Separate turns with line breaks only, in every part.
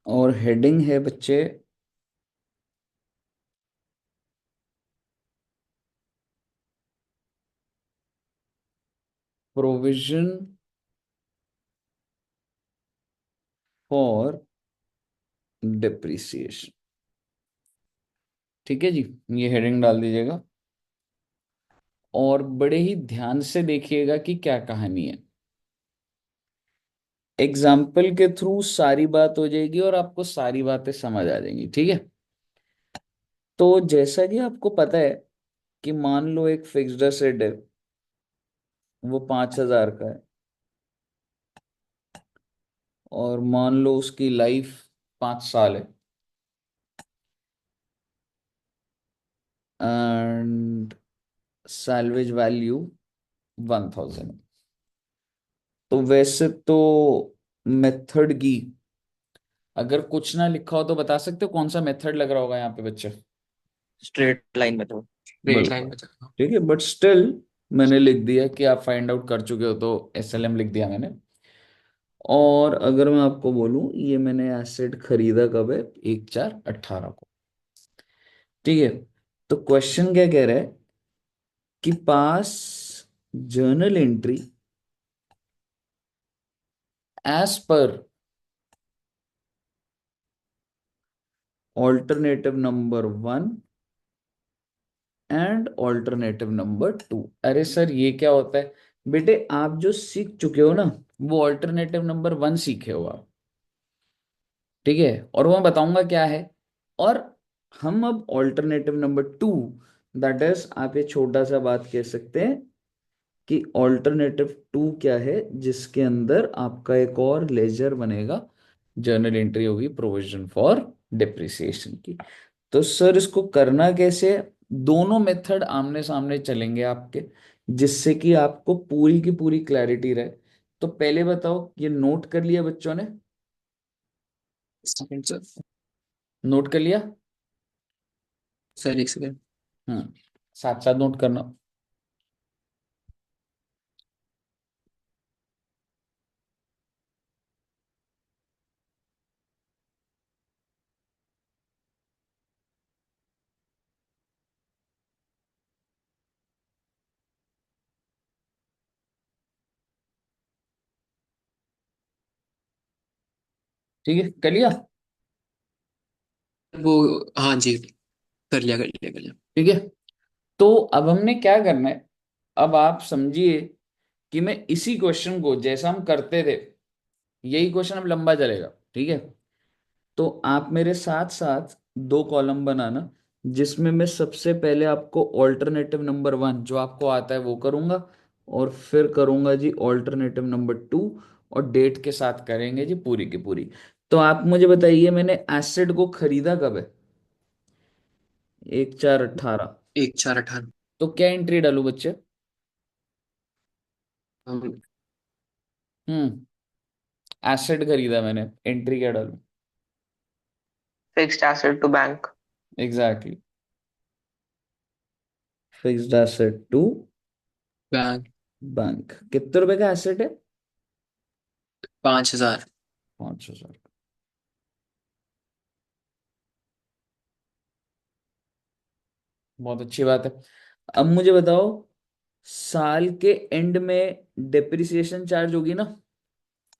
और हेडिंग है बच्चे प्रोविजन फॉर डिप्रिसिएशन। ठीक है जी, ये हेडिंग डाल दीजिएगा और बड़े ही ध्यान से देखिएगा कि क्या कहानी है। एग्जाम्पल के थ्रू सारी बात हो जाएगी और आपको सारी बातें समझ आ जाएंगी। ठीक है, तो जैसा कि आपको पता है कि मान लो एक फिक्स्ड एसेट है, वो 5,000 का है और मान लो उसकी लाइफ 5 साल है एंड सैल्वेज वैल्यू 1,000। तो वैसे तो मेथड की अगर कुछ ना लिखा हो तो बता सकते हो कौन सा मेथड लग रहा होगा यहाँ पे बच्चे?
स्ट्रेट लाइन में तो स्ट्रेट लाइन
बिल्कुल।
में तो
ठीक है, बट स्टिल मैंने लिख दिया कि आप फाइंड आउट कर चुके हो, तो SLM लिख दिया मैंने। और अगर मैं आपको बोलूं, ये मैंने एसेट खरीदा कब है? 1/4/18 को। ठीक है, तो क्वेश्चन क्या कह रहा है कि pass journal entry as per alternative number 1 and alternative number 2। अरे सर, ये क्या होता है? बेटे, आप जो सीख चुके हो ना, वो ऑल्टरनेटिव नंबर 1 सीखे हो आप। ठीक है, और वो मैं बताऊंगा क्या है। और हम अब ऑल्टरनेटिव नंबर 2, दैट इज, आप ये छोटा सा बात कह सकते हैं कि ऑल्टरनेटिव 2 क्या है, जिसके अंदर आपका एक और लेजर बनेगा, जर्नल एंट्री होगी प्रोविजन फॉर डिप्रिसिएशन की। तो सर इसको करना कैसे है? दोनों मेथड आमने सामने चलेंगे आपके, जिससे कि आपको पूरी की पूरी क्लैरिटी रहे। तो पहले बताओ, ये नोट कर लिया बच्चों ने?
Second sir.
नोट कर लिया?
सर एक सेकंड।
हम्म, साथ साथ नोट करना। ठीक है, कर लिया?
वो हाँ जी, कर लिया कर लिया कर लिया।
ठीक है, तो अब हमने क्या करना है? अब आप समझिए कि मैं इसी क्वेश्चन को जैसा हम करते थे, यही क्वेश्चन अब लंबा चलेगा। ठीक है, तो आप मेरे साथ साथ 2 कॉलम बनाना, जिसमें मैं सबसे पहले आपको ऑल्टरनेटिव नंबर 1 जो आपको आता है वो करूंगा, और फिर करूंगा जी ऑल्टरनेटिव नंबर 2, और डेट के साथ करेंगे जी पूरी की पूरी। तो आप मुझे बताइए, मैंने एसिड को खरीदा कब है? 1/4/18।
1/4/18।
तो क्या एंट्री डालू बच्चे?
हम
हम्म, एसिड खरीदा मैंने, एंट्री क्या डालू?
Fixed asset to bank.
Exactly, fixed asset to
bank.
Bank. कितने रुपए का एसेट है?
5,000।
5,000। बहुत अच्छी बात है। अब मुझे बताओ, साल के एंड में डेप्रिसिएशन चार्ज होगी ना?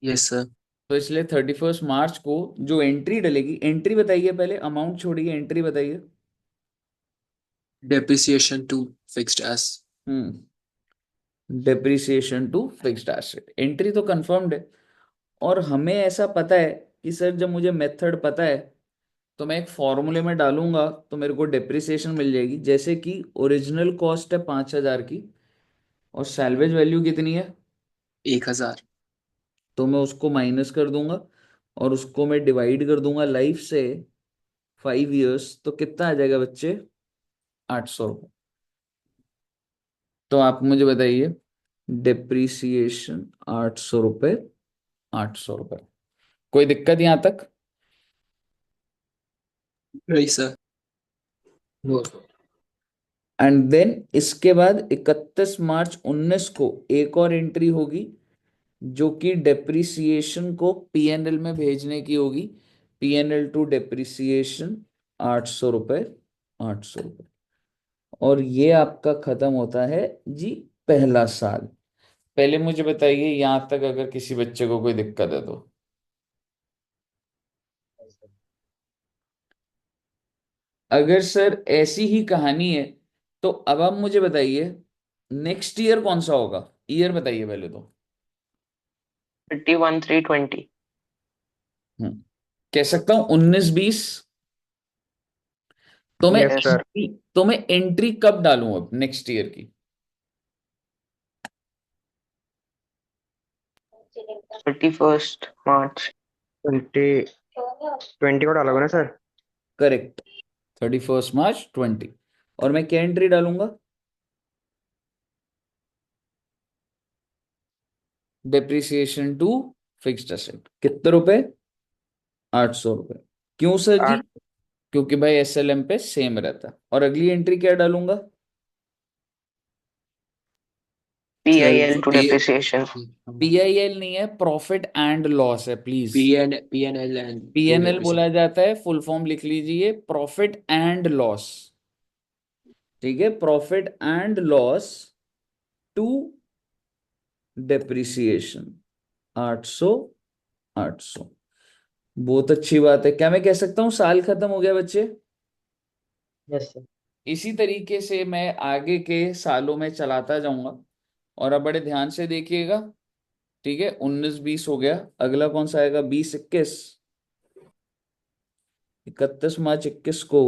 Yes sir.
तो इसलिए 31 मार्च को जो एंट्री डलेगी, एंट्री बताइए पहले, अमाउंट छोड़िए, एंट्री बताइए।
Depreciation to fixed asset.
Hmm, depreciation to fixed asset, entry तो कंफर्म्ड है। और हमें ऐसा पता है कि सर जब मुझे मेथड पता है, तो मैं एक फॉर्मूले में डालूंगा तो मेरे को डेप्रिसिएशन मिल जाएगी। जैसे कि ओरिजिनल कॉस्ट है 5,000 की, और सैल्वेज वैल्यू कितनी है?
1,000।
तो मैं उसको माइनस कर दूंगा और उसको मैं डिवाइड कर दूंगा लाइफ से, 5 इयर्स, तो कितना आ जाएगा बच्चे? 800 रुपये। तो आप मुझे बताइए, डिप्रिसिएशन 800 रुपये, 800 रुपये। कोई दिक्कत यहाँ तक?
नहीं सर। वो
एंड देन इसके बाद 31 मार्च 2019 को एक और एंट्री होगी, जो कि डेप्रिसिएशन को PNL में भेजने की होगी। पीएनएल टू डेप्रिसिएशन 800 रुपये, 800 रुपये। और ये आपका खत्म होता है जी पहला साल। पहले मुझे बताइए यहां तक अगर किसी बच्चे को कोई दिक्कत है तो। अगर सर ऐसी ही कहानी है तो अब आप मुझे बताइए नेक्स्ट ईयर कौन सा होगा। ईयर बताइए पहले तो।
31/3/20।
हम्म कह सकता हूँ 19-20। तो मैं
यस सर।
तो मैं एंट्री कब डालूं अब नेक्स्ट ईयर की।
31st March।
2020 को डालोगे ना सर?
करेक्ट, 31 मार्च 20। और मैं क्या एंट्री डालूंगा। डेप्रिसिएशन टू फिक्स्ड एसेट कितने रुपए, 800 रुपये। क्यों सर जी।
8।
क्योंकि भाई एसएलएम पे सेम रहता है। और अगली एंट्री क्या डालूंगा।
PIL
twelve
to depreciation।
PIL नहीं है, प्रॉफिट एंड लॉस है please.
PNL and to
PNL बोला
डेप्रिसिएशन।
जाता है, फुल फॉर्म लिख लीजिए प्रॉफिट एंड लॉस। ठीक है, profit and loss to depreciation 800, 800। बहुत अच्छी बात है। क्या मैं कह सकता हूँ साल खत्म हो गया बच्चे।
Yes sir.
इसी तरीके से मैं आगे के सालों में चलाता जाऊंगा। और अब बड़े ध्यान से देखिएगा। ठीक है, 19-20 हो गया। अगला कौन सा आएगा, 20-21। 31 मार्च 21 को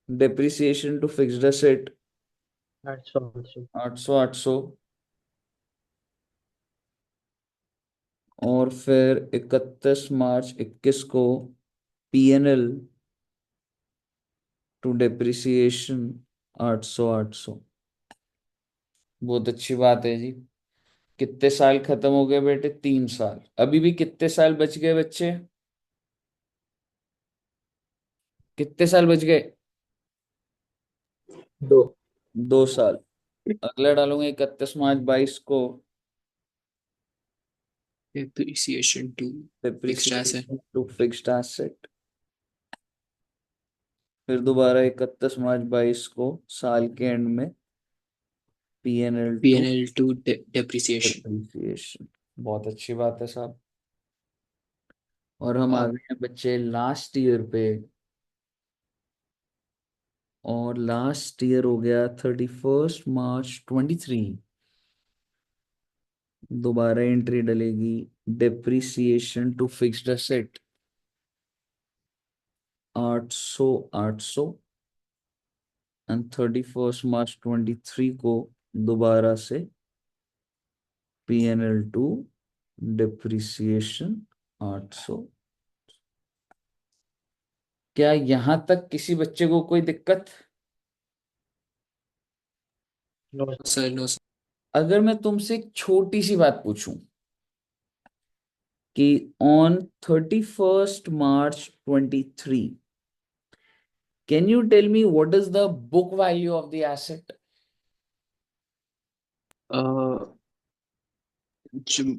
डेप्रिसिएशन टू फिक्स्ड एसेट
800 800।
800, 800। और फिर 31 मार्च 21 को पीएनएल टू डेप्रिसिएशन 800, 800। बहुत अच्छी बात है जी। कितने साल खत्म हो गए बेटे, 3 साल। अभी भी कितने साल बच गए बच्चे, कितने साल बच गए।
2।
2 साल। अगला डालूंगा 31 मार्च 22 को
depreciation to fixed asset.
Depreciation to fixed asset. फिर दोबारा 31 मार्च 22 को साल के एंड में PNL to
PNL to depreciation.
Depreciation. बहुत अच्छी बात है साहब। और हम आ
अब
गए हैं बच्चे लास्ट ईयर पे। और लास्ट ईयर हो गया 31 मार्च 23। दोबारा एंट्री डलेगी depreciation to fixed asset 800, 800। And 31 मार्च 23 को दोबारा से पीएनएल टू डेप्रिसिएशन 800। क्या यहां तक किसी बच्चे को कोई दिक्कत।
No
sir no sir.
अगर मैं तुमसे एक छोटी सी बात पूछूं कि on 31 March 23 can you tell me what is the book value of the asset.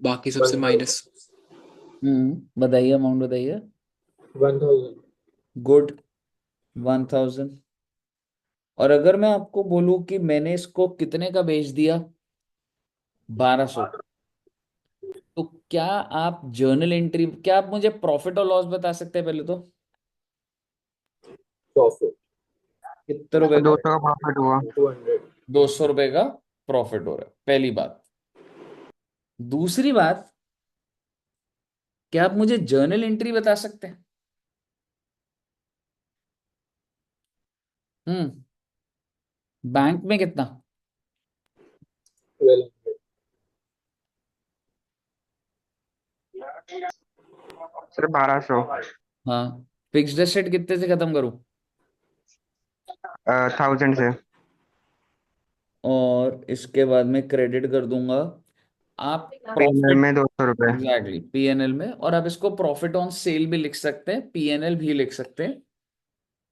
बाकी सबसे माइनस।
बताइए, अमाउंट बताइए।
1000।
गुड, 1000। और अगर मैं आपको बोलूं कि मैंने इसको कितने का बेच दिया, 1200, तो क्या आप जर्नल एंट्री, क्या आप मुझे प्रॉफिट और लॉस बता सकते हैं पहले तो।
प्रॉफिट
कितने रुपए का।
200 का प्रॉफिट हुआ।
200। 200 रुपए का प्रॉफिट हो रहा है, पहली बात। दूसरी बात, क्या आप मुझे जर्नल एंट्री बता सकते हैं। हम्म बैंक में कितना।
1200। सर 1200।
हाँ, फिक्स्ड एसेट कितने से खत्म करूं।
1000 से।
और इसके बाद में क्रेडिट कर दूंगा आप
पीएनएल
प्रॉफिट।
में 200 रुपये।
एग्जैक्टली, पीएनएल में। और आप इसको प्रॉफिट ऑन सेल भी लिख सकते हैं, पीएनएल भी लिख सकते हैं।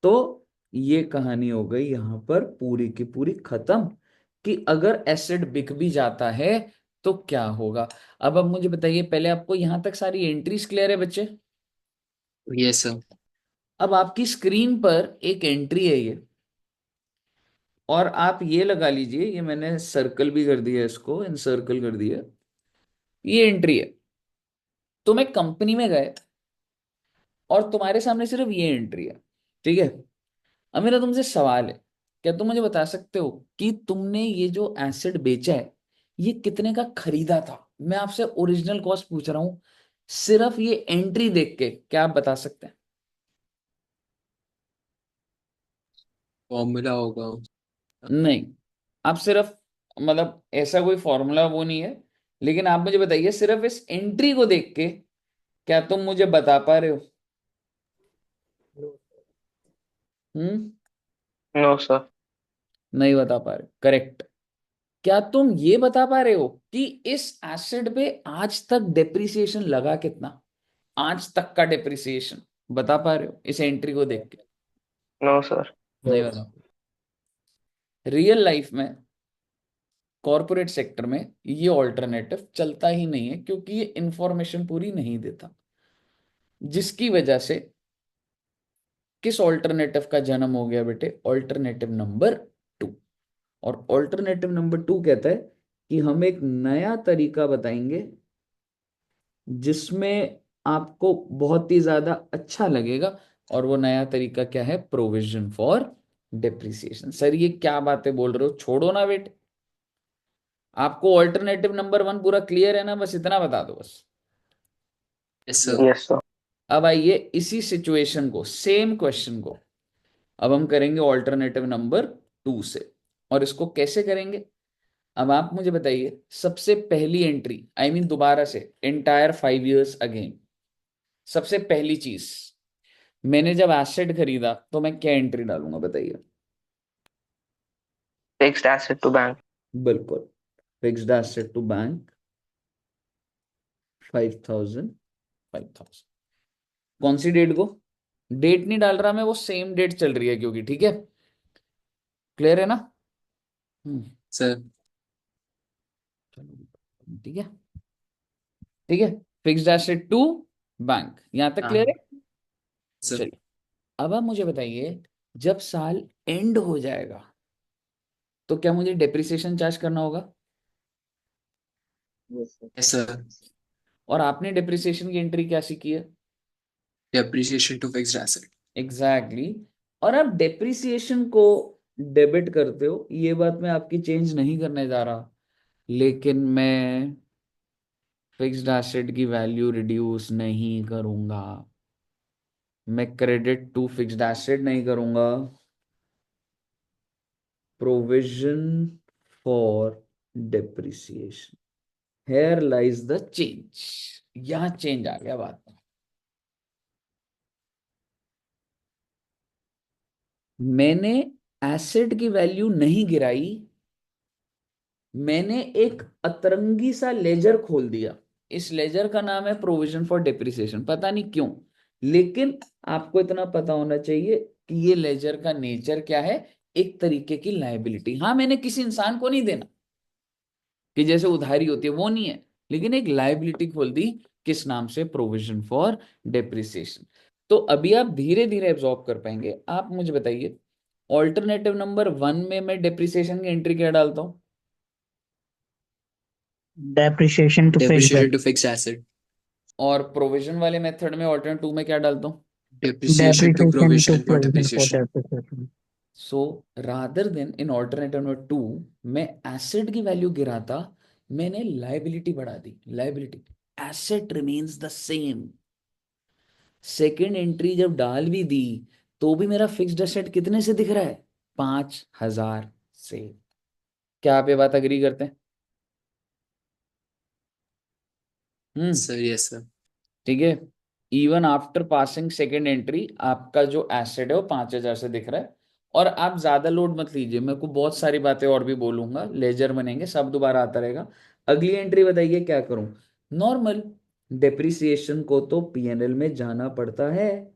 तो ये कहानी हो गई यहां पर पूरी की पूरी खत्म कि अगर एसेट बिक भी जाता है तो क्या होगा? अब मुझे बताइए, पहले आपको यहां तक सारी एंट्रीज क्लियर है बच्चे?
Yes sir.
अब आपकी स्क्रीन पर एक एंट्री है ये, और आप ये लगा लीजिए, ये मैंने सर्कल भी कर दिया, इसको इनसर्कल कर दिया, ये एंट्री है। तुम एक कंपनी में गए और तुम्हारे सामने सिर्फ ये एंट्री है, ठीक है? अब मेरा तुमसे सवाल है, क्या तुम मुझे बता सकते हो कि तुमने ये जो एसेट बेचा है ये कितने का खरीदा था? मैं आपसे ओरिजिनल कॉस्ट पूछ रहा हूं, सिर्फ ये एंट्री देख के क्या आप बता सकते हैं?
फॉर्मूला होगा।
नहीं, आप सिर्फ, मतलब ऐसा कोई फॉर्मूला वो नहीं है, लेकिन आप मुझे बताइए सिर्फ इस एंट्री को देख के क्या तुम मुझे बता पा रहे हो? हम्म?
No sir.
नहीं बता पा रहे, करेक्ट। क्या तुम ये बता पा रहे हो कि इस एसिड पे आज तक डेप्रिसिएशन लगा कितना? आज तक का डेप्रिसिएशन बता पा रहे हो इस एंट्री को देख के?
No sir.
नहीं बता। रियल लाइफ में, कॉरपोरेट सेक्टर में ये ऑल्टरनेटिव चलता ही नहीं है, क्योंकि ये इंफॉर्मेशन पूरी नहीं देता, जिसकी वजह से किस ऑल्टरनेटिव का जन्म हो गया बेटे? Alternative number 2। और ऑल्टरनेटिव नंबर 2 कहता है कि हम एक नया तरीका बताएंगे जिसमें आपको बहुत ही ज्यादा अच्छा लगेगा, और वो नया तरीका क्या है? Provision for depreciation. सर ये क्या बातें बोल रहे हो, छोड़ो ना बेटे। आपको ऑल्टरनेटिव नंबर 1 पूरा क्लियर है ना? बस इतना बता दो बस।
Yes sir.
Yes sir.
अब आइए इसी सिचुएशन को, सेम क्वेश्चन को अब हम करेंगे ऑल्टरनेटिव नंबर 2 से। और इसको कैसे करेंगे? अब आप मुझे बताइए, सबसे पहली एंट्री, आई मीन दोबारा से एंटायर 5 years अगेन, सबसे पहली चीज, मैंने जब एसेट खरीदा तो मैं क्या एंट्री डालूंगा बताइए?
Fixed asset to bank.
बिल्कुल, फिक्स्ड एसेट टू बैंक 5,000, 5,000। कौन सी डेट को? डेट नहीं डाल रहा मैं, वो सेम डेट चल रही है क्योंकि, ठीक है? क्लियर है ना? हम्म।
सर।
चलो, ठीक है, ठीक है। फिक्स्ड एसेट टू बैंक, यहां तक क्लियर
हाँ
है?
सर।
चलिए, अब आप मुझे बताइए, जब साल एंड हो जाएगा तो क्या मुझे डेप्रिसिएशन चार्ज करना होगा?
Yes sir.
और आपने डेप्रिसिएशन की एंट्री क्या सीखी है?
Depreciation to fixed asset.
Exactly exactly। और आप डेप्रिसिएशन को डेबिट करते हो, ये बात मैं आपकी चेंज नहीं करने जा रहा, लेकिन मैं फिक्स्ड एसेट की वैल्यू रिड्यूस नहीं करूंगा। मैं क्रेडिट टू फिक्स्ड एसेट नहीं करूंगा, provision for depreciation. Here lies the change. यहां चेंज आ गया बात में। मैंने एसेट की वैल्यू नहीं गिराई, मैंने एक अतरंगी सा लेजर खोल दिया। इस लेजर का नाम है प्रोविजन फॉर डेप्रिसिएशन, पता नहीं क्यों, लेकिन आपको इतना पता होना चाहिए कि ये लेजर का नेचर क्या है? एक तरीके की लायबिलिटी। हाँ, मैंने किसी इंसान को नहीं देना, कि जैसे उधारी होती है वो नहीं है, लेकिन एक लायबिलिटी खोल दी, किस नाम से? Provision for depreciation. तो अभी आप धीरे धीरे एब्जॉर्ब कर पाएंगे। आप मुझे बताइए, ऑल्टरनेटिव नंबर 1 में मैं डेप्रिसिएशन की एंट्री क्या डालता हूं?
Depreciation to fixed
depreciation
asset.
To fixed asset.
और प्रोविजन वाले मेथड में, ऑल्टरनेट 2 में क्या डालता हूं?
Depreciation to
Depreciation to
provision for
provision for
depreciation.
depreciation.
So rather than in alternative number 2 मैं एसेट की वैल्यू गिराता, मैंने लायबिलिटी बढ़ा दी। Liability, asset remains the same. Second entry जब डाल भी दी तो भी मेरा फिक्स्ड एसेट कितने से दिख रहा है? 5,000 से। क्या आप ये बात अग्री करते हैं? हम्म,
सर यस सर।
ठीक है। Even after passing second entry आपका जो एसेट है वो 5,000 से दिख रहा है। और आप ज्यादा लोड मत लीजिए, मैं को बहुत सारी बातें और भी बोलूंगा, लेजर बनेंगे, सब दोबारा आता रहेगा। अगली एंट्री बताइए क्या करूं? नॉर्मल डेप्रिसिएशन को तो पीएनएल में जाना पड़ता है,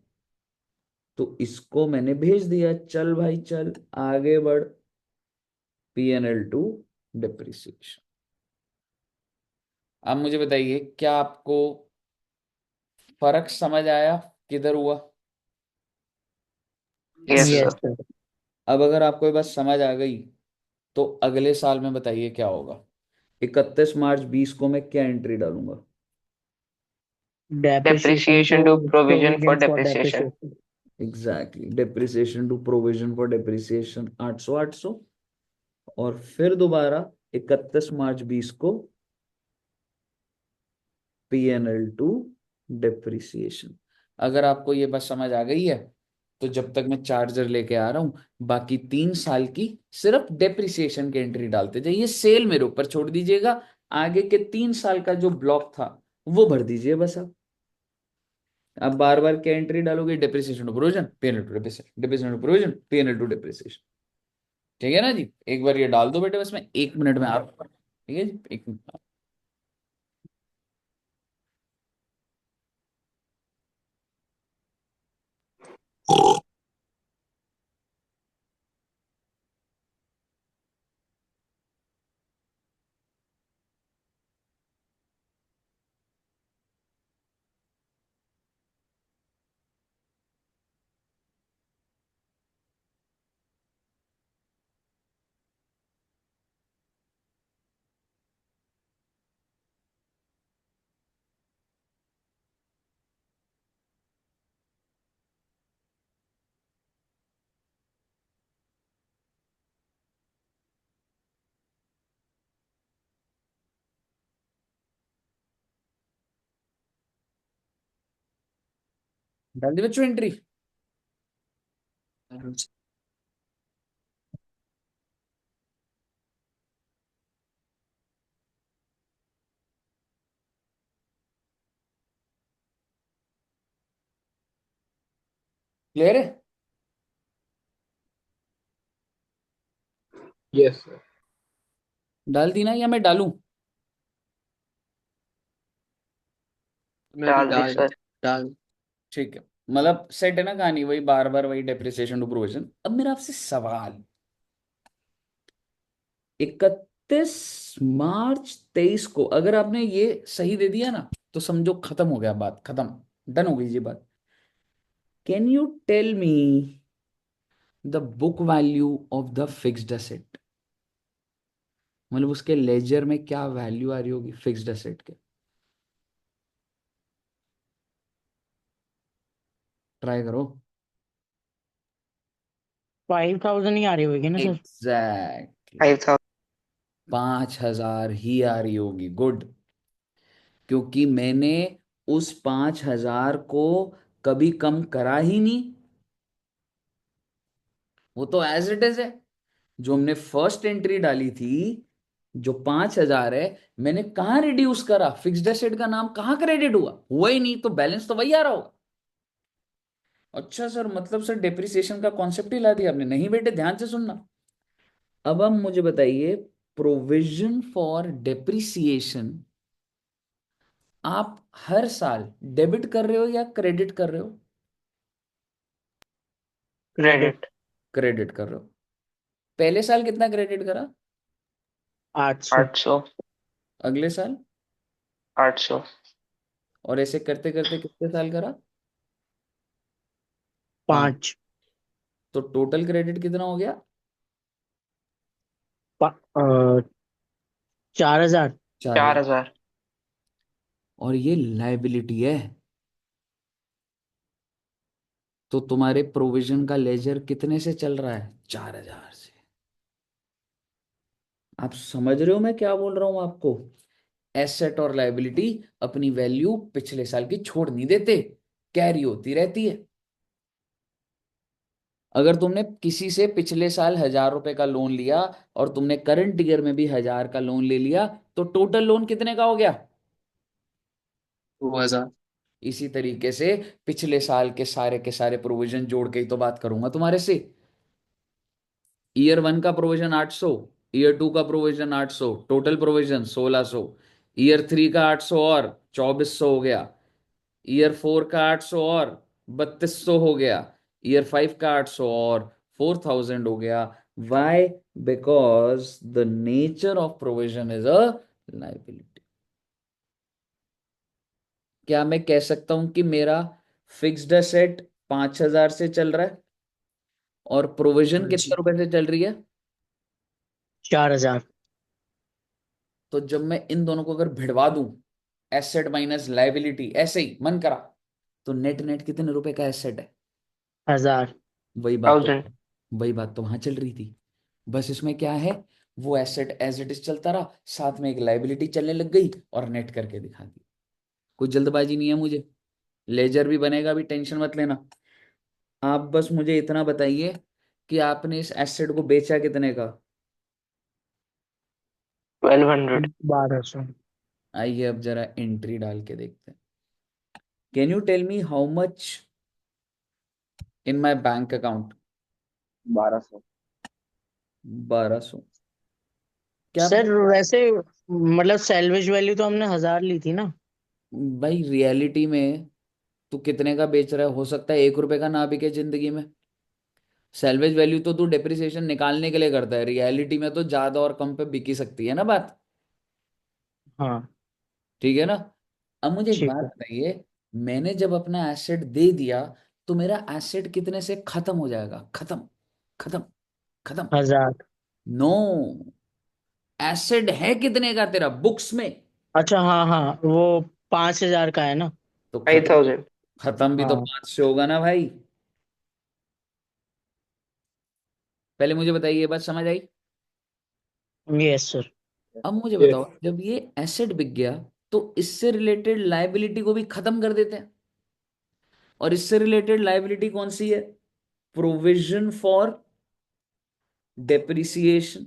तो इसको मैंने भेज दिया, चल भाई चल आगे बढ़, पीएनएल टू डेप्रिसिएशन। अब मुझे बताइए, क्या आपको फर्क समझ आया किधर हुआ?
Yes,
Yes,
sir.
sir.
अब अगर आपको ये बात समझ आ गई तो अगले साल में बताइए क्या होगा। 31 मार्च 20 को मैं क्या एंट्री डालूंगा?
Depreciation
Depreciation to
to
provision for
provision for
depreciation.
depreciation.
Exactly, depreciation to provision for depreciation 800 800। और फिर दोबारा 31 मार्च 20 को PNL टू डेप्रिसिएशन। अगर आपको ये बात समझ आ गई है तो जब तक मैं चार्जर लेके आ रहा हूं, बाकी 3 साल की सिर्फ डेप्रिसिएशन की एंट्री डालते जाइए, सेल मेरे ऊपर छोड़ दीजिएगा। आगे के 3 साल का जो ब्लॉक था वो भर दीजिए बस। अब बार बार क्या एंट्री डालोगे? Depreciation to provision, PNL to depreciation, depreciation to provision, PNL to depreciation. ठीक है ना जी? एक बार ये डाल दो बेटे, बस मैं 1 मिनट में आ रहा हूँ। ठीक है जी, 1 मिनट। डाल दी बच्चों एंट्री? क्लियर है?
Yes, sir.
डाल दी ना, या मैं डालूं?
मैं अभी
डाल दी सर.
डाल
ठीक है, मतलब सेट है ना कहानी, वही बार बार वही डेप्रिसिएशन टू प्रोविजन। अब मेरा आपसे सवाल, 31 मार्च 23 को अगर आपने ये सही दे दिया ना तो समझो खत्म हो गया, बात खत्म, डन हो गई ये बात। Can you tell me the book value of the fixed asset? मतलब उसके लेजर में क्या वैल्यू आ रही होगी फिक्स्ड एसेट के? ट्राई करो।
5000 ही आ रही होगी ना सर?
एग्जैक्टली,
5,000.
5,000 ही आ रही होगी। गुड, क्योंकि मैंने उस 5,000 को कभी कम करा ही नहीं, वो तो एज इट इज है। जो हमने फर्स्ट एंट्री डाली थी, जो 5,000 है, मैंने कहाँ रिड्यूस करा? फिक्स्ड एसेट का नाम कहाँ क्रेडिट हुआ ही नहीं, तो बैलेंस तो वही आ रहा होगा। अच्छा सर, मतलब सर डेप्रिसिएशन का कॉन्सेप्ट ही ला दिया आपने। नहीं बेटे, ध्यान से सुनना। अब आप मुझे बताइए, प्रोविजन फॉर डेप्रिसिएशन आप हर साल डेबिट कर रहे हो या क्रेडिट कर रहे हो?
क्रेडिट।
Credit.
क्रेडिट कर रहे हो। पहले साल कितना क्रेडिट करा?
800।
800.
अगले साल?
800.
और ऐसे करते करते कितने साल करा? 5।
5।
तो टोटल क्रेडिट कितना हो गया?
4000।
4,000।
4,000.
और ये लाइबिलिटी है, तो तुम्हारे प्रोविजन का लेजर कितने से चल रहा है? 4,000 से। आप समझ रहे हो मैं क्या बोल रहा हूं आपको? एसेट और लाइबिलिटी अपनी वैल्यू पिछले साल की छोड़ नहीं देते, कैरी होती रहती है। अगर तुमने किसी से पिछले साल 1,000 रुपए का लोन लिया और तुमने करंट ईयर में भी 1,000 का लोन ले लिया, तो टोटल लोन कितने का हो गया?
2,000.
इसी तरीके से पिछले साल के सारे प्रोविजन जोड़ के ही तो बात करूंगा तुम्हारे से। ईयर 1 का प्रोविजन 800, ईयर 2 का प्रोविजन 800, टोटल प्रोविजन 1,600। ईयर 3 का 800 और 2,400 हो गया। ईयर 4 का 800 और 3,200 हो गया। ईयर 5 का 800 और 4,000 हो गया। Why? Because the nature of provision is a liability. क्या मैं कह सकता हूं कि मेरा फिक्स्ड एसेट 5,000 से चल रहा है और प्रोविजन
हाँ
कितने
जी।
रुपए से चल रही है?
4,000।
तो जब मैं इन दोनों को अगर भिड़वा दूं, एसेट माइनस लाइबिलिटी, ऐसे ही मन करा, तो नेट नेट कितने रुपए का एसेट है?
1,000।
वही बात तो
1000.
वही बात तो वहां चल रही थी। बस इसमें क्या है, वो एसेट एज इट इज चलता रहा, साथ में एक लाइबिलिटी चलने लग गई और नेट करके दिखा दी। कोई जल्दबाजी नहीं है मुझे, लेजर भी बनेगा, भी टेंशन मत लेना। आप बस मुझे इतना बताइए कि आपने इस एसेट को बेचा कितने का?
1200.
1,200।
आइए अब जरा एंट्री डाल के देखते हैं। Can you tell me how much in my bank account?
1200.
1,200। क्या आप,
सर वैसे मतलब सैलवेज वैल्यू तो हमने 1,000 ली थी ना।
भाई रियलिटी में तू कितने का बेच रहा है? हो सकता है 1 रुपए का ना बिके जिंदगी में। सैलवेज वैल्यू तो तू डेप्रिसिएशन निकालने के लिए करता है, रियलिटी में तो ज्यादा और कम पे बिकी सकती है ना बात।
हाँ
ठीक है ना? अब मुझे एक
ठीक
बात
है।
बताइए, मैंने जब अपना एसेट दे दिया तो मेरा एसेट कितने से खत्म हो जाएगा? खत्म, खत्म, खत्म।
1,000।
नो, एसेट है कितने का तेरा बुक्स में?
अच्छा हाँ हाँ, वो 5,000 का है ना।
तो खत्म,
5000.
खत्म भी तो
हाँ।
5 से होगा ना भाई। पहले मुझे बताइए, ये बात समझ आई?
Yes sir.
अब मुझे बताओ, जब ये एसेट बिक गया तो इससे रिलेटेड लाइबिलिटी को भी खत्म कर देते हैं। और इससे रिलेटेड लाइबिलिटी कौन सी है? Provision for depreciation.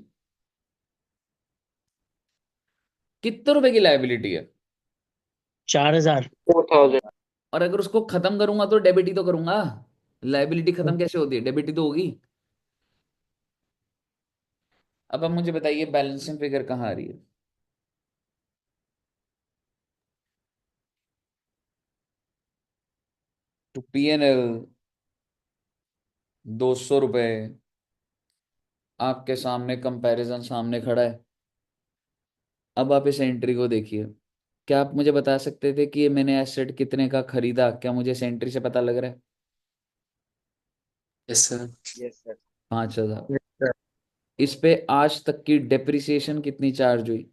कितने रुपए की लाइबिलिटी है?
4,000।
4000.
और अगर उसको खत्म करूंगा तो डेबिट ही तो करूंगा। लाइबिलिटी खत्म कैसे होती है? डेबिट ही तो होगी। अब मुझे बताइए बैलेंसिंग फिगर कहाँ आ रही है? तो P&L 200 रुपए, आपके सामने कंपैरिजन सामने खड़ा है। अब आप इस एंट्री को देखिए। क्या आप मुझे बता सकते थे कि ये मैंने एसेट कितने का खरीदा? क्या मुझे इस एंट्री से पता लग रहा है?
Yes sir.
5,000। इस पे आज तक की डेप्रिसिएशन कितनी चार्ज हुई?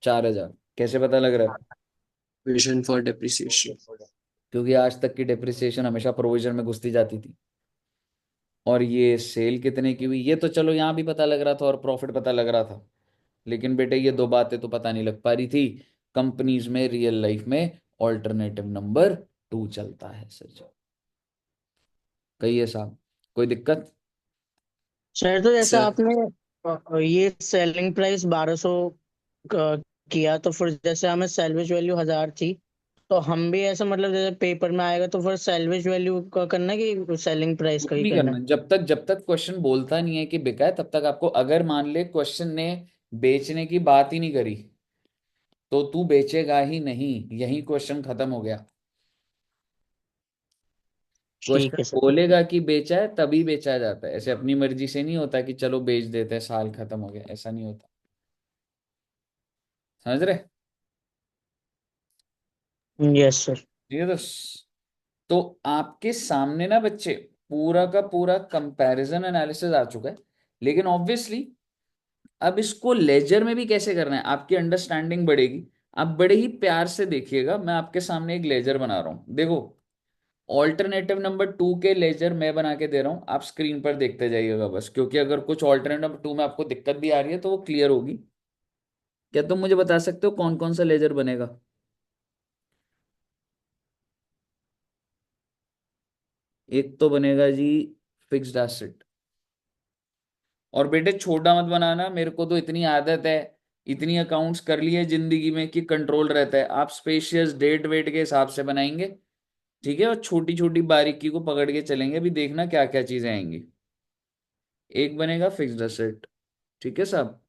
4,000। कैसे पता लग रहा है?
Vision for depreciation.
क्योंकि आज तक की डेप्रिसिएशन हमेशा प्रोविजन में घुसती जाती थी। और ये सेल कितने की हुई, ये तो चलो यहाँ भी पता लग रहा था और प्रॉफिट पता लग रहा था। लेकिन बेटे ये दो बातें तो पता नहीं लग पा रही थी। कंपनीज में रियल लाइफ में ऑल्टरनेटिव नंबर 2 चलता है सच। कहिए साहब, कोई दिक्कत?
सर तो जैसा
सर
आपने ये सेलिंग प्राइस 1,200 किया, तो फिर जैसे हमें सैलवेज वैल्यू 1,000 थी, तो हम भी ऐसा मतलब जैसे पेपर में आएगा तो फिर सैलवेज वैल्यू का करना है कि सेलिंग प्राइस
कुछ
का ही
नहीं
करना
करना,
है?
जब तक क्वेश्चन बोलता नहीं है कि बिका है, तब तक आपको, अगर मान ले क्वेश्चन ने बेचने की बात ही नहीं करी, तो तू बेचेगा ही नहीं, यही क्वेश्चन खत्म हो गया।
ठीक
क्वेश्चन
है सर।
बोलेगा कि बेचा है तभी बेचा जाता है, ऐसे अपनी मर्जी से नहीं होता कि चलो बेच देते हैं साल खत्म हो गया, ऐसा नहीं होता। समझ रहे?
Yes sir.
ठीक है तो आपके सामने ना बच्चे, पूरा का पूरा कंपैरिजन एनालिसिस आ चुका है। लेकिन ऑब्वियसली अब इसको लेजर में भी कैसे करना है, आपकी अंडरस्टैंडिंग बढ़ेगी। आप बड़े ही प्यार से देखिएगा, मैं आपके सामने एक लेजर बना रहा हूं, देखो। ऑल्टरनेटिव नंबर 2 के लेजर मैं बना के दे रहा हूं, आप स्क्रीन पर देखते जाइएगा बस, क्योंकि अगर कुछ ऑल्टरनेटिव नंबर 2 में आपको दिक्कत भी आ रही है तो वो क्लियर होगी। क्या तुम मुझे बता सकते हो कौन कौन सा लेजर बनेगा? एक तो बनेगा जी फिक्स्ड एसेट। और बेटे छोटा मत बनाना, मेरे को तो इतनी आदत है, इतनी अकाउंट्स कर लिए जिंदगी में कि कंट्रोल रहता है। आप स्पेशियस डेट वेट के हिसाब से बनाएंगे, ठीक है? और छोटी छोटी बारीकी को पकड़ के चलेंगे, अभी देखना क्या क्या चीजें आएंगी। एक बनेगा फिक्स्ड एसेट, ठीक है साहब।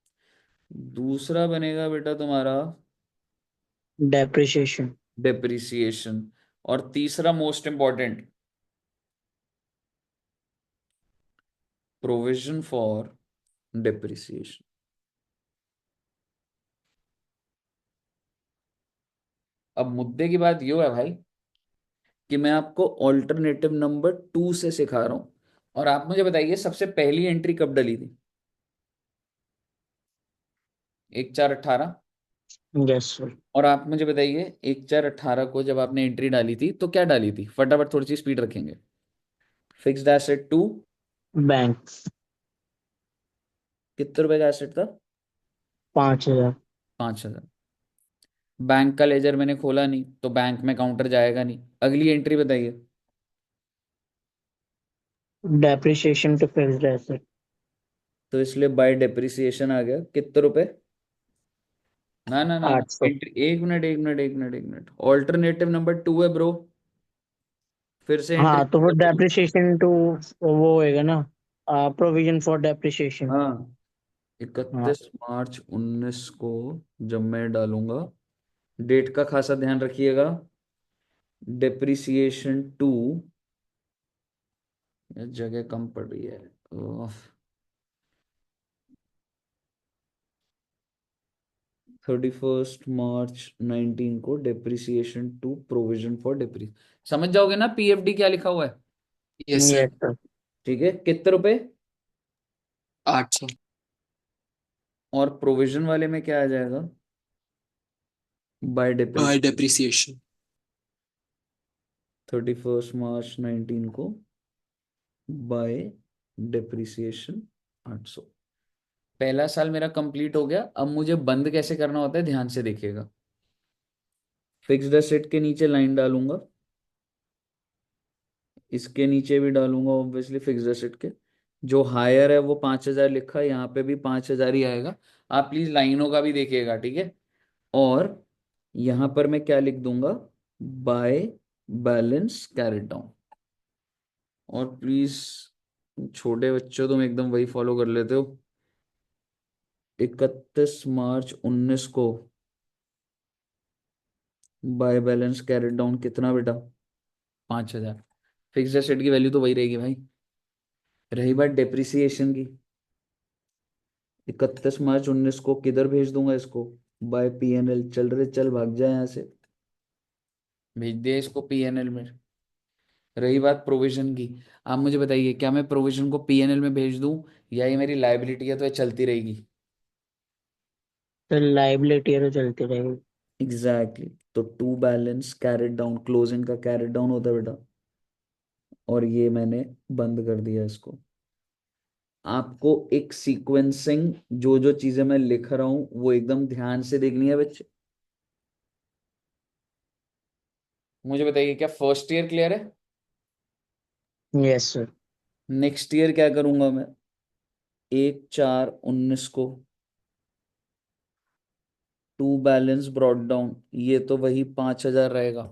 दूसरा बनेगा बेटा तुम्हारा
डेप्रिसिएशन।
डेप्रिसिएशन। और तीसरा most important, provision for depreciation. अब मुद्दे की बात यो है भाई कि मैं आपको ऑल्टरनेटिव नंबर 2 से सिखा रहा हूं, और आप मुझे बताइए सबसे पहली एंट्री कब डली थी? 1/4/18।
Yes sir.
और आप मुझे बताइए 1/4/18 को जब आपने एंट्री डाली थी तो क्या डाली थी? फटाफट थोड़ी सी स्पीड रखेंगे। Fixed asset to,
bank.
कितने रुपए का एसेट था?
5,000।
5,000। बैंक का लेजर मैंने खोला नहीं तो बैंक में काउंटर जाएगा नहीं। अगली एंट्री बताइए।
Depreciation to fixed asset.
तो इसलिए बाय डेप्रिसिएशन आ गया कितने रुपए? ना ना ना ना,
800।
एंट्री, एक मिनट एक मिनट एक मिनट एक मिनट, ऑल्टरनेटिव नंबर 2 है ब्रो। फिर से एंट्री।
हाँ तो वो डेप्रिसिएशन टू वो होएगा ना, प्रोविजन फॉर डेप्रिसिएशन।
हाँ,
हाँ
31 मार्च 2019 को जब मैं डालूंगा, डेट का खासा ध्यान रखिएगा। डेप्रिसिएशन टू, जगह कम पड़ रही है। 31 मार्च 2019 को डेप्रिसिएशन टू प्रोविजन फॉर डेप्री, समझ जाओगे ना पीएफडी क्या लिखा हुआ है?
Yes sir.
Yes sir.
ठीक है, कितने रुपए?
800।
और प्रोविजन वाले में क्या आ जाएगा? By
by
depreciation.
Depreciation.
31 March 2019 को बाय डेप्रिसिएशन 800। पहला साल मेरा कंप्लीट हो गया। अब मुझे बंद कैसे करना होता है ध्यान से देखिएगा। फिक्स्ड एसेट के नीचे लाइन डालूंगा, इसके नीचे भी डालूंगा ऑब्वियसली फिक्स्ड एसेट के। जो हायर है वो 5,000 लिखा है, यहाँ पे भी 5,000 ही आएगा। आप प्लीज लाइनों का भी देखिएगा, ठीक है। और यहाँ पर मैं क्या लिख दूंगा? By balance carried down. और प्लीज छोटे बच्चों तुम एकदम वही फॉलो कर लेते हो। 31 मार्च 2019 को बाय बैलेंस कैरेट डाउन कितना बेटा? 5,000। फिक्स्ड एसेट की वैल्यू तो वही रहेगी भाई। रही बात डेप्रिसिएशन की, 31 मार्च 2019 को किधर भेज दूंगा इसको? By PNL. चल रहे चल, भाग जाए यहाँ से, भेज दिया इसको पीएनएल में। रही बात प्रोविजन की, आप मुझे बताइए क्या मैं प्रोविजन को पीएनएल में भेज दूं, या ये मेरी लाइबिलिटी है तो ये चलती रहेगी?
तो लाइबिलिटी है तो चलती रहेगी।
एग्जैक्टली तो to balance carried down, closing का कैरेट डाउन होता है बेटा। और ये मैंने बंद कर दिया इसको। आपको एक सीक्वेंसिंग, जो जो चीजें मैं लिख रहा हूं वो एकदम ध्यान से देखनी है बच्चे। मुझे बताइए क्या फर्स्ट ईयर क्लियर है?
Yes sir.
नेक्स्ट ईयर क्या करूंगा मैं? 1/4/19 को टू बैलेंस ब्रॉड डाउन, ये तो वही 5,000 रहेगा,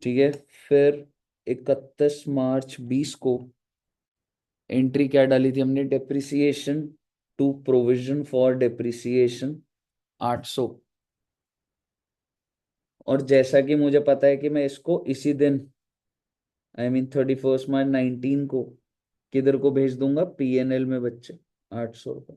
ठीक है। फिर 31 मार्च 20 को एंट्री क्या डाली थी हमने? Depreciation to provision for depreciation 800। और जैसा कि मुझे पता है कि मैं इसको इसी दिन, आई मीन 31 मार्च 2019 को किधर को भेज दूंगा? पीएनएल में बच्चे, 800 रुपये।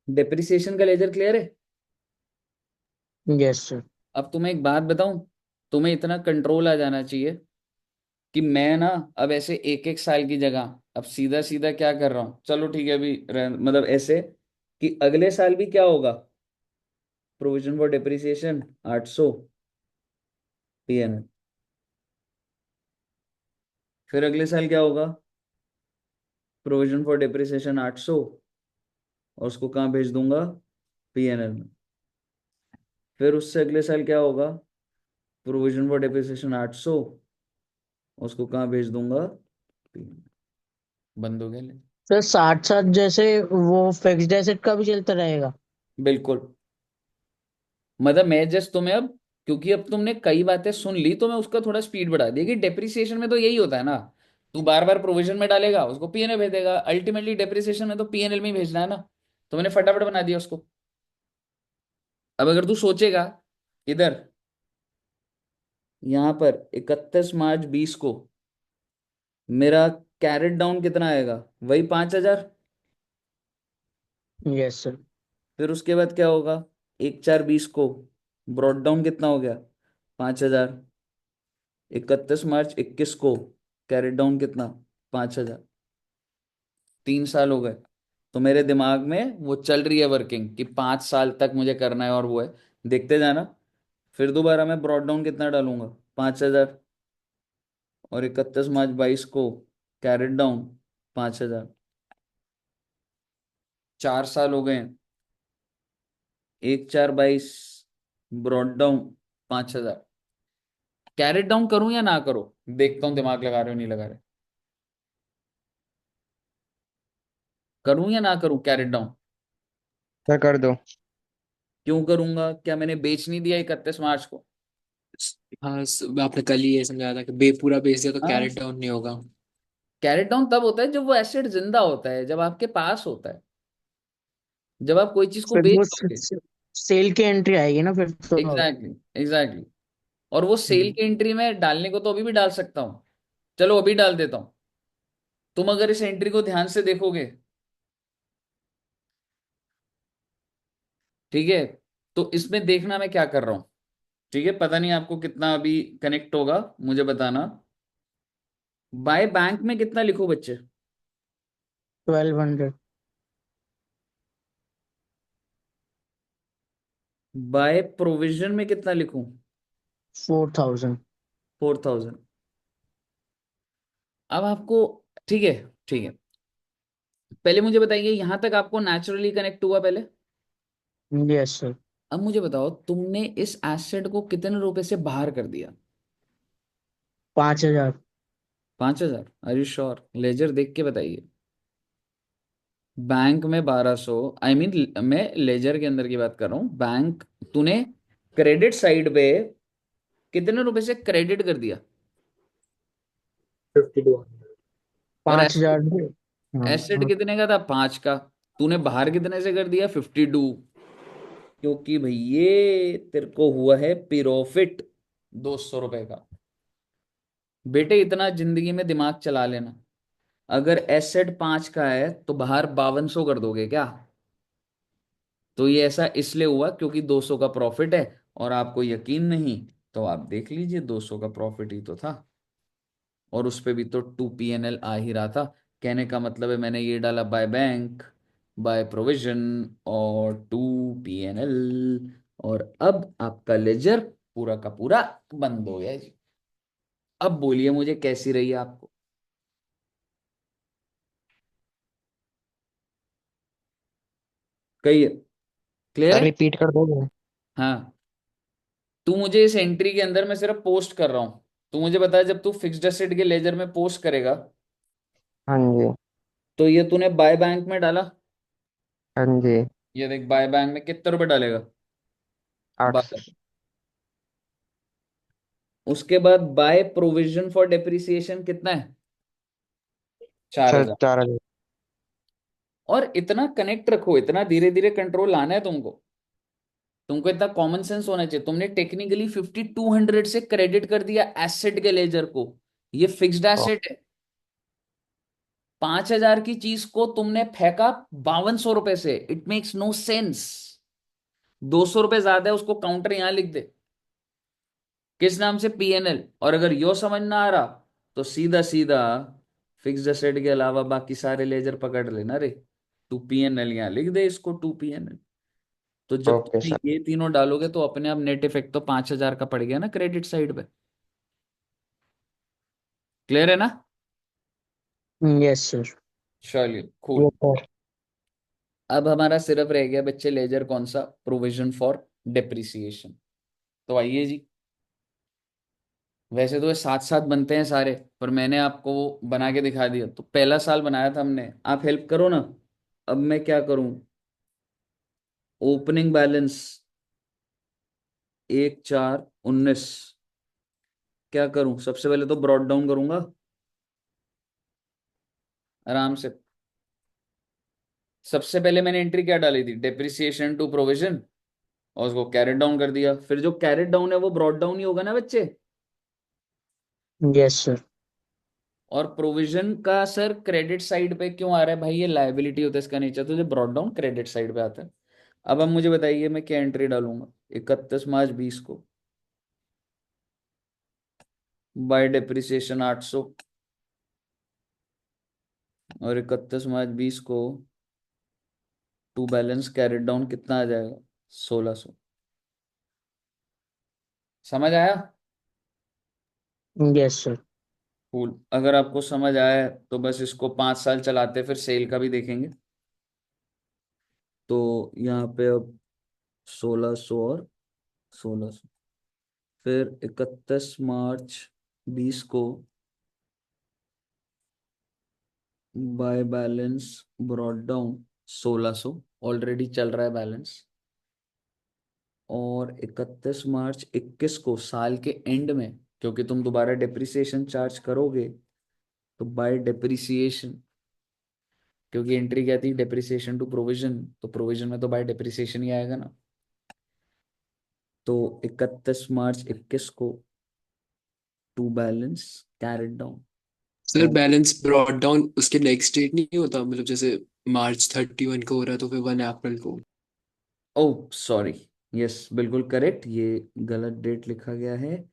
डेप्रिसिएशन का लेजर क्लियर है?
Yes sir.
अब तुम्हें एक बात बताऊं, तुम्हें इतना कंट्रोल आ जाना चाहिए कि मैं ना अब ऐसे एक एक साल की जगह अब सीधा सीधा क्या कर रहा हूँ, चलो ठीक है अभी मतलब ऐसे कि अगले साल भी क्या होगा? Provision for depreciation 800 PNL. फिर अगले साल क्या होगा? प्रोविजन फॉर डेप्रिसिएशन 800, और उसको कहाँ भेज दूंगा? पीएनएल में। फिर उससे अगले साल क्या होगा? प्रोविजन फॉर डेप्रिसिएशन 800, उसको कहाँ भेज दूंगा? PNL। बंद हो गया ले।
सर साथ साथ जैसे वो फिक्स्ड एसेट का भी चलता रहेगा।
बिल्कुल। मतलब मैं जस्ट तुम्हें अब, क्योंकि अब तुमने कई बातें सुन ली तो मैं उसका थोड़ा स्पीड बढ़ा दिया कि डेप्रिसिएशन में तो यही होता है ना, तू बार बार प्रोविजन में डालेगा उसको पीएनएल भेज देगा, अल्टीमेटली डेप्रिसिएशन में तो पीएनएल में ही भेजना है ना। तो मैंने फटाफट बना दिया उसको। अब अगर तू सोचेगा इधर यहाँ पर 31 मार्च 20 को मेरा कैरेट डाउन कितना आएगा? वही 5,000।
Yes sir.
फिर उसके बाद क्या होगा? 1/4/20 को ब्रॉड डाउन कितना हो गया? 5,000। 31 मार्च 21 को कैरेट डाउन कितना? 5,000। 3 साल हो गए। तो मेरे दिमाग में वो चल रही है वर्किंग कि 5 साल तक मुझे करना है, और वो है, देखते जाना। फिर दोबारा मैं ब्रॉड डाउन कितना डालूंगा? 5,000। और 31 मार्च 22 को कैरेट डाउन 5,000। 4 साल हो गए हैं। 1/4/22 ब्रॉड डाउन 5,000। कैरेट डाउन करूं या ना करूं? देखता हूं दिमाग लगा रहे हो नहीं लगा रहे। करूं या ना करूं कैरेट डाउन?
सर कर दो।
क्यों करूंगा? क्या मैंने बेच नहीं दिया 31 मार्च को?
हाँ आपने कल ही ये समझाया था कि पूरा बेच दिया तो
हाँ।
कैरेट डाउन नहीं होगा।
कैरेट डाउन तब होता है जब वो एसेट जिंदा होता है, जब आपके पास होता है, जब आप कोई चीज को
फिर वो
बेच दोगे।
सेल की एंट्री आएगी ना फिर तो।
Exactly exactly. और वो सेल
हम्म।
की एंट्री में डालने को तो अभी भी डाल सकता हूँ। चलो अभी डाल देता हूँ। तुम अगर इस एंट्री को ध्यान से देखोगे, ठीक है, तो इसमें देखना मैं क्या कर रहा हूँ। ठीक है, पता नहीं आपको कितना अभी कनेक्ट होगा, मुझे बताना। बाय बैंक में कितना लिखो बच्चे?
1200।
बाय प्रोविजन में कितना लिखूं?
4000।
4,000। अब आपको, ठीक है, ठीक है, पहले मुझे बताइए यहां तक आपको नेचुरली कनेक्ट हुआ पहले?
Yes sir.
अब मुझे बताओ तुमने इस एसेट को कितने रुपए से बाहर कर दिया?
5000।
5,000? Are you sure? लेजर देख के बताइए। बैंक में 1,200, आई मीन मैं लेजर के अंदर की बात कर रहा हूँ। बैंक, तूने क्रेडिट साइड पे कितने रुपए से क्रेडिट कर दिया? और
5000। हाँ
एसेट
हाँ।
कितने का था? 5 का। तूने बाहर कितने से कर दिया? 52। क्योंकि भैये तेरे को हुआ है प्रॉफिट 200 रुपए का। बेटे इतना जिंदगी में दिमाग चला लेना। अगर एसेट 5 का है तो बाहर 5200 कर दोगे क्या? तो ये ऐसा इसलिए हुआ क्योंकि 200 का प्रॉफिट है। और आपको यकीन नहीं, तो आप देख लीजिए, 200 का प्रॉफिट ही तो था। और उस पे भी तो 2 PNL आ ही रहा था। कहने का मतलब है मैंने ये डाला बाय बैंक, बाय प्रोविजन, और 2 PNL। और अब आपका लेजर पूरा का पूरा बंद हो गया जी। अब बोलिए मुझे कैसी रही आपको? कहिए। क्लियर
सर
है?
रिपीट कर दोगे?
हाँ। तू मुझे इस एंट्री के अंदर मैं सिर्फ पोस्ट कर रहा हूं। तू मुझे बता, जब तू फिक्स्ड एसेट के लेजर में पोस्ट करेगा,
हाँ जी।
तो ये तूने बाय बैंक में डाला।
हाँ जी।
ये देख, बाय बैंक में कितने रुपए डालेगा?
800।
12। उसके बाद बाय प्रोविजन फॉर डेप्रिसिएशन कितना है? चार
सर
हजार
4000।
और इतना कनेक्ट रखो, इतना धीरे धीरे कंट्रोल लाना है तुमको। तुमको इतना कॉमन सेंस होना चाहिए। तुमने टेक्निकली 5200 से क्रेडिट कर दिया एसेट के लेजर को। ये फिक्स्ड एसेट है। 5,000 की चीज को तुमने फेंका 5,200 रुपए से। It makes no sense. 200 रुपए ज्यादा है, उसको काउंटर यहां लिख दे। किस नाम से? PNL। और अगर यो समझ ना आ रहा, तो सीधा सीधा फिक्स्ड एसेट के अलावा बाकी सारे लेजर पकड़ लेना रे। 2 PNL यहां लिख दे, इसको 2 PNL। तो जब
ओके
तुम
सर।
ये तीनों डालोगे तो अपने आप नेट इफेक्ट तो 5,000 का पड़ गया ना क्रेडिट साइड पे। क्लियर है ना?
Yes sir.
चलिए
ये
कूल।
सर।
अब हमारा सिर्फ रह गया बच्चे लेजर कौन सा? Provision for depreciation. तो आइए जी। वैसे तो ये साथ साथ बनते हैं सारे, पर मैंने आपको बना के दिखा दिया। तो पहला साल बनाया था हमने, आप हेल्प करो ना। अब मैं क्या करूं? Opening balance 1/4/19। क्या करूं? सबसे पहले तो ब्रॉड डाउन करूंगा आराम से। सबसे पहले मैंने एंट्री क्या डाली थी? Depreciation to provision. और उसको कैरेट डाउन कर दिया। फिर जो कैरेट डाउन है वो ब्रॉड डाउन ही होगा ना बच्चे।
Yes sir.
और प्रोविजन का सर क्रेडिट साइड पे क्यों आ रहा है भाई? ये लायबिलिटी होता है इसका नेचर, तो जो ब्रॉट डाउन क्रेडिट साइड पे आता है। अब मुझे बताइए मैं क्या एंट्री डालूंगा 31 मार्च 20 को। बाय डेप्रिसिएशन 800, और 31 मार्च 20 को टू बैलेंस कैरेट डाउन कितना आ जाएगा? 1600। समझ आया?
Yes sir.
कूल। अगर आपको समझ आया है तो बस इसको 5 साल चलाते फिर सेल का भी देखेंगे। तो यहाँ पे अब 1600 और 1600, फिर 31 मार्च 20 को by balance brought down 1600, already चल रहा है बैलेंस। और 31 मार्च 21 को साल के एंड में, क्योंकि तुम दोबारा डेप्रिसिएशन चार्ज करोगे, तो बाय डेप्रिसिएशन, क्योंकि एंट्री क्या थी? डेप्रिसिएशन टू प्रोविजन, तो प्रोविजन में तो बाय डेप्रिसिएशन ही आएगा ना। तो 31 मार्च 21 को to balance carried down.
Sir balance brought down उसके नेक्स्ट डेट नहीं होता, मतलब जैसे March 31 को हो रहा है तो फिर 1 अप्रैल को।
ओह सॉरी, यस बिल्कुल करेक्ट, ये गलत डेट लिखा गया है।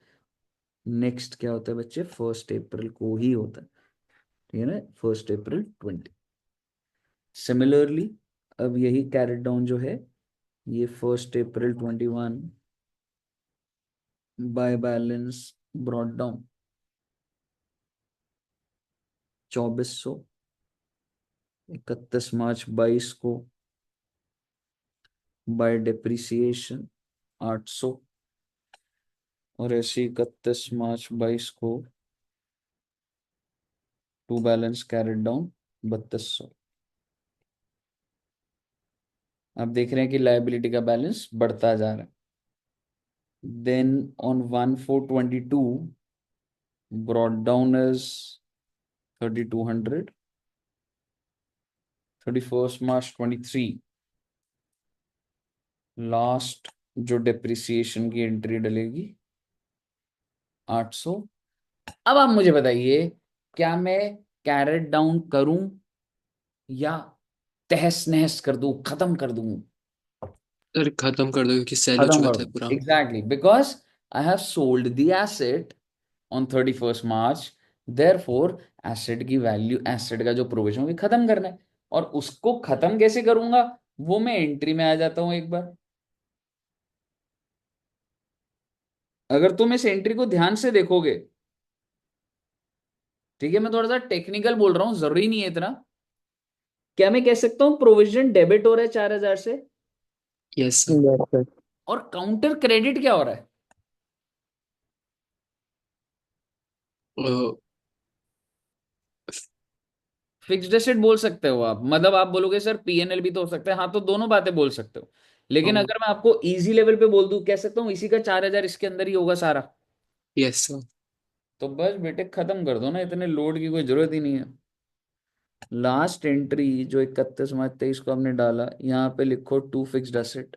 नेक्स्ट क्या होता है बच्चे? 1 अप्रैल को ही होता है, ठीक है ना? 1 अप्रैल 20। सिमिलरली अब यही कैरेट डाउन जो है ये 1 अप्रैल 21 by balance brought down 2400, 31 March 22 को बाय डेप्रिसिएशन 800, और ऐसे 31 मार्च 22 को टू बैलेंस कैरेट डाउन 3200। आप देख रहे हैं कि लायबिलिटी का बैलेंस बढ़ता जा रहा है। Then on 1/4/22 brought down as 3200, 31 March 23 last जो डेप्रिसिएशन की एंट्री डलेगी 800। अब आप मुझे बताइए, क्या मैं कैरेट डाउन करूं या तहस नहस कर दूं, खत्म कर दूं?
सर खत्म कर दो क्योंकि सेल हो
खत्म
चुका
कर
था
दूं,
पूरा।
Exactly, because I have sold the asset on 31 March. Therefore asset की वैल्यू, एसेट का जो प्रोविजन भी खत्म करना है। और उसको खत्म कैसे करूंगा वो मैं एंट्री में आ जाता हूं एक बार। अगर तुम इस एंट्री को ध्यान से देखोगे, ठीक है, मैं थोड़ा सा टेक्निकल बोल रहा हूं, जरूरी नहीं है इतना। क्या मैं कह सकता हूं प्रोविजन डेबिट हो रहा है 4000 से,
यस सर।
Yes sir.
और काउंटर क्रेडिट क्या हो रहा है? फिक्स्ड एसेट बोल सकते हो आप, मतलब आप बोलोगे सर पीएनएल भी तो हो सकता है, हाँ तो दोनों बातें बोल सकते हो। लेकिन अगर मैं आपको इजी लेवल पे बोल दूं, कह सकता हूँ इसी का 4000 इसके अंदर ही होगा सारा।
Yes sir.
तो बस बेटे खत्म कर दो ना, इतने लोड की कोई जरूरत ही नहीं है। लास्ट एंट्री जो 31 मार्च 23 को हमने डाला, यहाँ पे लिखो टू फिक्स्ड एसेट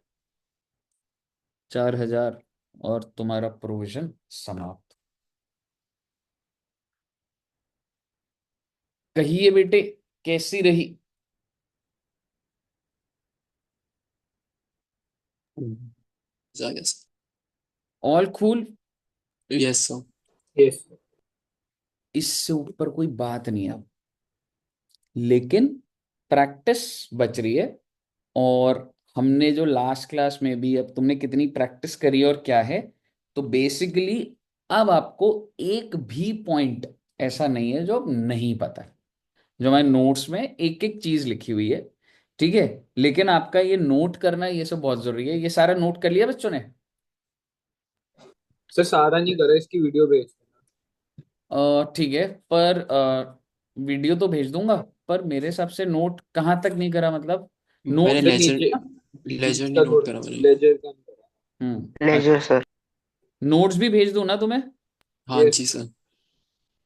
4000, और तुम्हारा प्रोविजन समाप्त। कहिए बेटे कैसी रही?
Yes.
All cool?
Yes sir.
Yes.
इससे ऊपर कोई बात नहीं है। लेकिन प्रैक्टिस बच रही है। और हमने जो लास्ट क्लास में भी, अब तुमने कितनी प्रैक्टिस करी और क्या है, तो बेसिकली अब आपको एक भी पॉइंट ऐसा नहीं है जो अब नहीं पता है। जो हमारे नोट्स में एक एक चीज लिखी हुई है, ठीक है। लेकिन आपका ये नोट करना ये सब बहुत जरूरी है। ये सारा नोट कर लिया बच्चों ने?
सर सारा नहीं करा, इसकी वीडियो भेज देना।
ठीक है, पर वीडियो तो भेज दूंगा। पर मेरे हिसाब से नोट कहाँ तक नहीं करा, मतलब
मैंने
नोट।
सर
लेजर
नीचे
लेजर नहीं
का
नोट
थोड़ा
करा मैंने।
लेजर का नहीं करा।
अच्छा,
लेजर सर।
नोट्स भी भेज दूं ना तुम्हें?
हाँ
यस।
जी सर।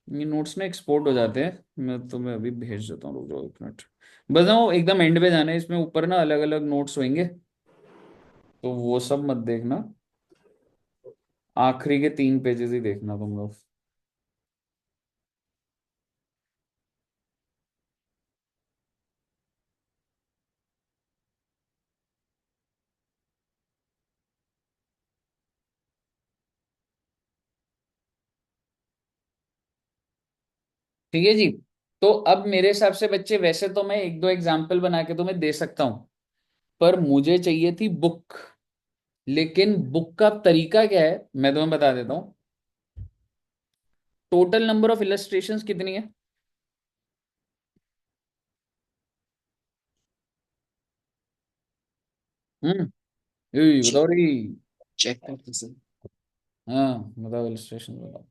ये नोट्स में एक्सपोर्ट हो जाते हैं, मैं तुम्हें अभी भेज देता हूँ, रुक जाओ 1 मिनट। बस ना वो एकदम एंड पे जाना है, इसमें ऊपर ना अलग अलग नोट्स होंगे, तो वो सब मत देखना। आखिरी के 3 पेजेस ही देखना तुम लोग। ठीक है जी। तो अब मेरे हिसाब से बच्चे, वैसे तो मैं एक दो एग्जाम्पल बना के तुम्हें दे सकता हूं, पर मुझे चाहिए थी बुक। लेकिन बुक का तरीका क्या है मैं तुम्हें बता देता हूँ। टोटल नंबर ऑफ इलस्ट्रेशंस कितनी है? हम्म, ये बताओ रे।
चेक करते सर।
हाँ बताओ, इलस्ट्रेशन बताओ।